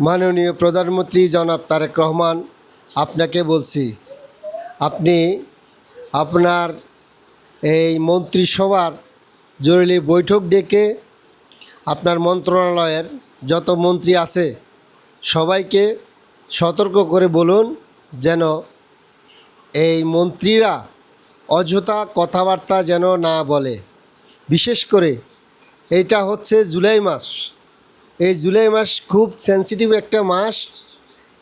মাননীয় প্রধানমন্ত্রী জনাব তারেক রহমান, আপনাকে বলছি, আপনি আপনার এই মন্ত্রিসভার জরুরি বৈঠক ডেকে আপনার মন্ত্রণালয়ের যত মন্ত্রী আছে সবাইকে সতর্ক করে বলুন যেন এই মন্ত্রীরা অযথা কথাবার্তা যেন না বলে। বিশেষ করে এইটা হচ্ছে জুলাই মাস। এই জুলাই মাস খুব সেন্সিটিভ একটা মাস।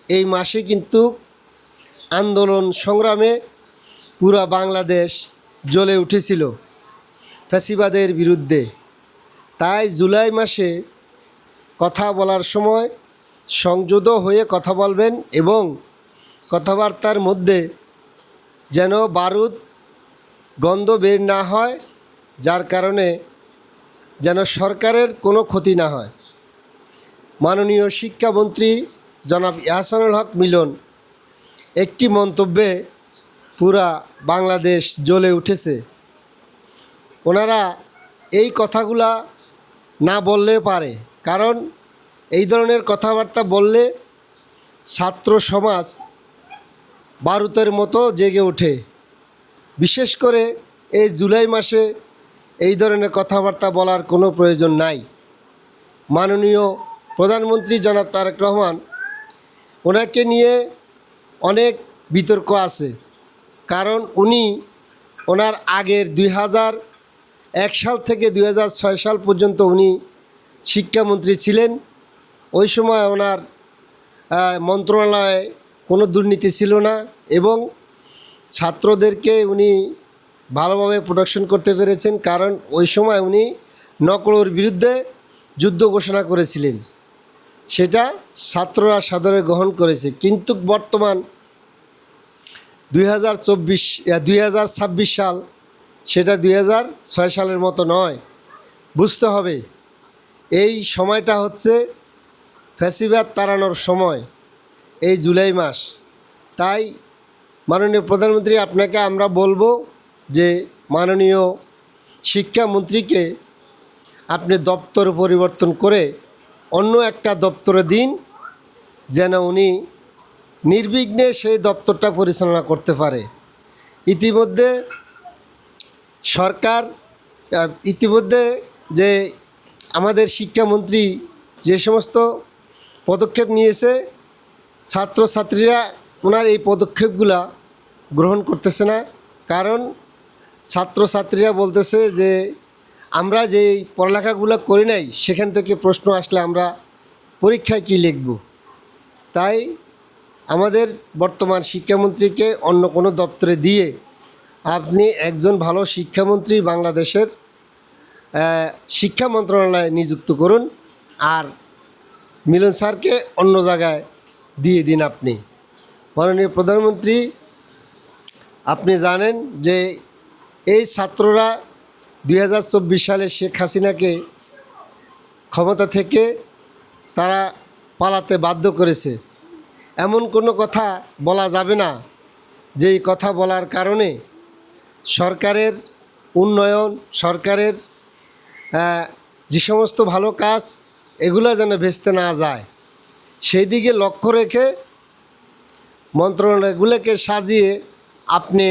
এই মাসে কিন্তু আন্দোলন সংগ্রামে পুরা বাংলাদেশ জ্বলে উঠেছিল ফ্যাসিবাদের বিরুদ্ধে। তাই জুলাই মাসে কথা বলার সময় সংযত হয়ে কথা বলবেন এবং কথাবার্তার মধ্যে যেন বারুদ গন্ধ বের না হয়, যার কারণে যেন সরকারের কোনো ক্ষতি না হয়। মাননীয় শিক্ষামন্ত্রী জনাব ইহসানুল হক মিলন একটি মন্তব্যে পুরা বাংলাদেশ জ্বলে উঠেছে। ওনারা এই কথাগুলা না বললেও পারে, কারণ এই ধরনের কথাবার্তা বললে ছাত্র সমাজ বারুদের মতো জেগে ওঠে। বিশেষ করে এই জুলাই মাসে এই ধরনের কথাবার্তা বলার কোনো প্রয়োজন নাই। মাননীয় প্রধানমন্ত্রী জনাব তারেক রহমান, ওনাকে নিয়ে অনেক বিতর্ক আছে, কারণ উনি ওনার আগের 2001 সাল থেকে 2006 সাল পর্যন্ত উনি শিক্ষামন্ত্রী ছিলেন। ওই সময় ওনার মন্ত্রণালয়ে কোনো দুর্নীতি ছিল না এবং ছাত্রদেরকে উনি ভালোভাবে প্রোটেকশন করতে পেরেছেন, কারণ ওই সময় উনি নকলুর বিরুদ্ধে যুদ্ধ ঘোষণা করেছিলেন। সেটা ছাত্ররা সাদরে গ্রহণ করেছে। কিন্তু বর্তমান 2026 সাল, সেটা 2006 সালের মতো নয়। বুঝতে হবে এই সময়টা হচ্ছে ফ্যাসিবাদ তাড়ানোর সময়, এই জুলাই মাস। তাই মাননীয় প্রধানমন্ত্রী, আপনাকে আমরা বলবো যে মাননীয় শিক্ষামন্ত্রীকে আপনি দপ্তর পরিবর্তন করে অন্য একটা দপ্তরে দিন, যেন উনি নির্বিঘ্নে সেই দপ্তরটা পরিচালনা করতে পারে। ইতিমধ্যে যে আমাদের শিক্ষামন্ত্রী যে সমস্ত পদক্ষেপ নিয়েছে, ছাত্রছাত্রীরা ওনার এই পদক্ষেপগুলা গ্রহণ করতেছে না। কারণ ছাত্রছাত্রীরা বলতেছে যে আমরা যেই পড়ালেখাগুলো করি নাই সেখান থেকে প্রশ্ন আসলে আমরা পরীক্ষায় কী লিখব। তাই আমাদের বর্তমান শিক্ষামন্ত্রীকে অন্য কোনো দপ্তরে দিয়ে আপনি একজন ভালো শিক্ষামন্ত্রী বাংলাদেশের শিক্ষা মন্ত্রণালয়ে নিযুক্ত করুন, আর মিলন স্যারকে অন্য জায়গায় দিয়ে দিন। আপনি মাননীয় প্রধানমন্ত্রী, আপনি জানেন যে এই ছাত্ররা 2024 সালে শেখ হাসিনাকে ক্ষমতা থেকে তারা পালাতে বাধ্য করেছে। এমন কোনো কথা বলা যাবে না যেই কথা বলার কারণে সরকারের উন্নয়ন, সরকারের যে সমস্ত ভালো কাজ, এগুলো যেন ভেস্তে না যায়, সেই দিকে লক্ষ্য রেখে মন্ত্রণালয়গুলোকে সাজিয়ে আপনি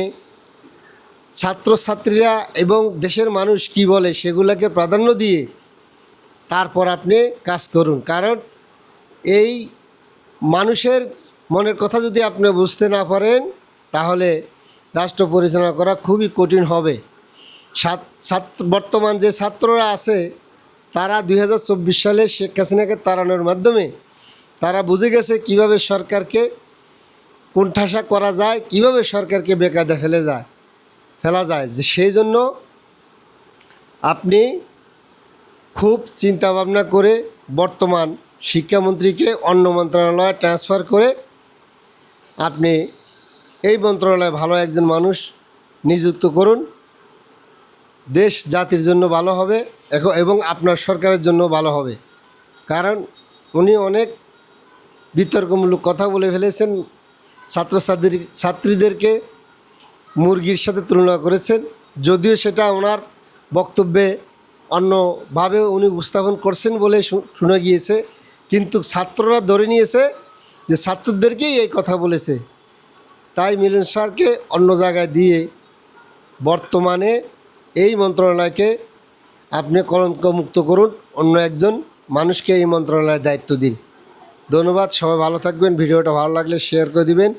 ছাত্রছাত্রীরা এবং দেশের মানুষ কি বলে সেগুলোকে প্রাধান্য দিয়ে তারপর আপনি কাজ করুন। কারণ এই মানুষের মনের কথা যদি আপনি বুঝতে না পারেন, তাহলে রাষ্ট্র পরিচালনা করা খুবই কঠিন হবে। বর্তমান যে ছাত্ররা আছে তারা 2024 সালে শেখ হাসিনাকে তাড়ানোর মাধ্যমে তারা বুঝে গেছে কিভাবে সরকারকে কোণঠাসা করা যায়, কিভাবে সরকারকে বেকায়দা ফেলা যায়। যে সেই জন্য আপনি খুব চিন্তা ভাবনা করে বর্তমান শিক্ষামন্ত্রীকে অন্য মন্ত্রণালয়ে ট্রান্সফার করে আপনি এই মন্ত্রণালয়ে ভালো একজন মানুষ নিযুক্ত করুন। দেশ জাতির জন্য ভালো হবে এবং আপনার সরকারের জন্য ভালো হবে। কারণ উনি অনেক বিতর্কমূলক কথা বলে ফেলেছেন, ছাত্রীদেরকে মুরগির সাথে তুলনা করেছেন। যদিও সেটা ওনার বক্তব্যে অন্যভাবে উনি উপস্থাপন করছেন বলে শোনা গিয়েছে, কিন্তু ছাত্ররা ধরে নিয়েছে যে ছাত্রদেরকেই এই কথা বলেছে। তাই মিলন স্যারকে অন্য জায়গায় দিয়ে বর্তমানে এই মন্ত্রণালয়কে আপনি কলঙ্কমুক্ত করুন, অন্য একজন মানুষকে এই মন্ত্রণালয়ের দায়িত্ব দিন। ধন্যবাদ, সবাই ভালো থাকবেন। ভিডিওটা ভালো লাগলে শেয়ার করে দিবেন।